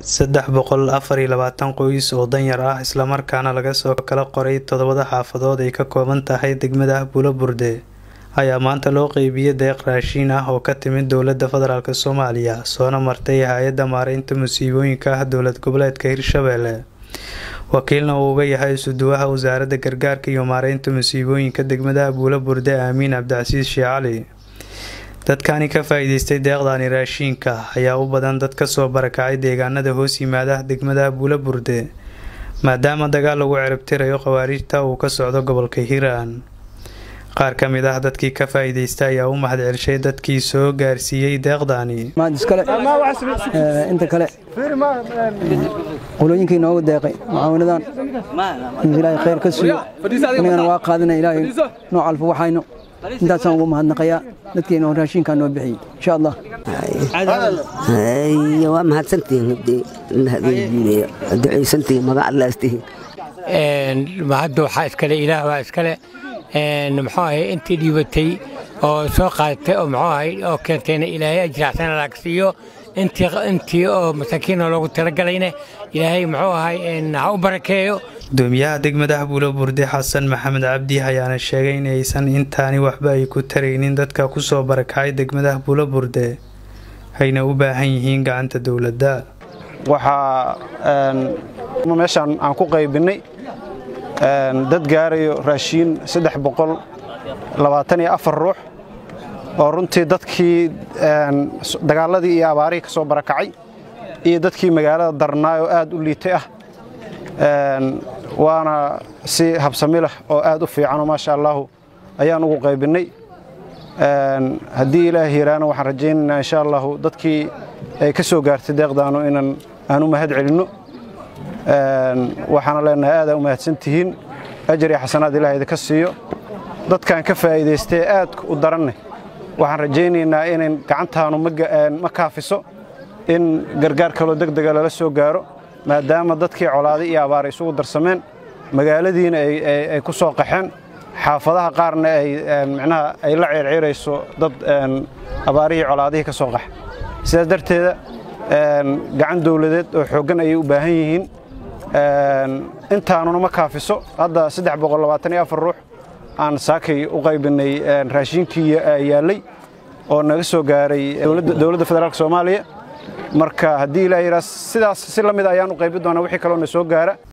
324 qoys oo danyar ah isla markaana laga soo kala qoray 7 xaafadood ay ka kooban tahay degmada Bulaburde ayaa maanta loo qaybiyay deeq raashin ah oo ka timid dowladda federaalka Soomaaliya soona martay hay'adda maareynta musiibooyinka dowlad goboleedka Hirshabelle wakiilna uu uga yahay suduwaha wasaaradda gargaarka iyo maareynta musiibooyinka degmada Bulaburde Amiin Abdicasiis Sheecali dadkani ka faa'iideystay deeqdani raashinka ayaa u badan dad ka soo barakacay deegaanada hoos yimaada degmada Bulaburde maadaama dagaal lagu ciribtirayo khawaarijta uu ka socdo gobolka Hiiraan qaar ka mid ah dadkii ka faa'iideystay ayaa u mahadcelisay dadkii soo gaarsiiyay deeqdani inta kale qolooyinkii noogu deeqay mucaawinadan ilaahay khayr ka siiyo inagana waa qaadana ilaahay nooc alfa waxayno intaas aan ugu mahadnaqayaa dadkeena oo raashinka noo bixiyay insha Allah waa mahadsantiin hadii duceysantiin magac Allah istii mahad waxa iskale ilaah waa iskale maxay intii dhibatay oo soo qaadatay oo maxay oo keentayna ilaahay ajraasan laagsiyo intii oo masaakiin loogu talagalayna ilaahay ha u barakeeyo doomiyaha degmada Bulaburde Xasan Maxamed Cabdi ayaana sheegay in aysan intaani waxba ay ku taraynin dadka ku soo barakacay degmada Bulaburde hayna u baahan yihiin gacanta dawladda waxa meeshan aan ku qaybinay dad gaarayo raashin 324 ruux oo runtii dadkii dagaaladii iyo abaarihii ka soo barakacay iyo dadkii magaalada darnaayo aad u liitay ah waana si habsami leh oo aad u fiican ma sha Allah ayaan ugu qaybinay hadii Ilaahay yiraahdo waxaan rajaynaynaa insha Allah dadkii ay ka soo gaartay deeqdaano inaan aanu mahad celino waxaan leenahay aad u mahadsantihiin ajri xasanaad Ilaahay ka siiyo dadkan ka faa'iideystay aad u daranay waxaan rajaynaynaa in gacantaanu ma kaafiso in gargaar kale degdeg ah la soo gaaro maadaama dadkii colaaday iyo abaar isugu darsameen magaaladiina ay ku soo qaxeen xaafadaha qaarna ay la circirayso dad abaarihii colaadihii ka soo qax sidaas darteeda gacan dawladeed oo xoogan ay u baahan yihiin intaanuna ma kaafiso hadda 324 ruux aan saakay u qaybinay raashinkii yaalay oo naga soo gaaray dowladda federaalka Soomaaliya marka hadii Ilaahay sidaas si lamid ayaan u qaybin doonaa wixii kale oo na soo gaara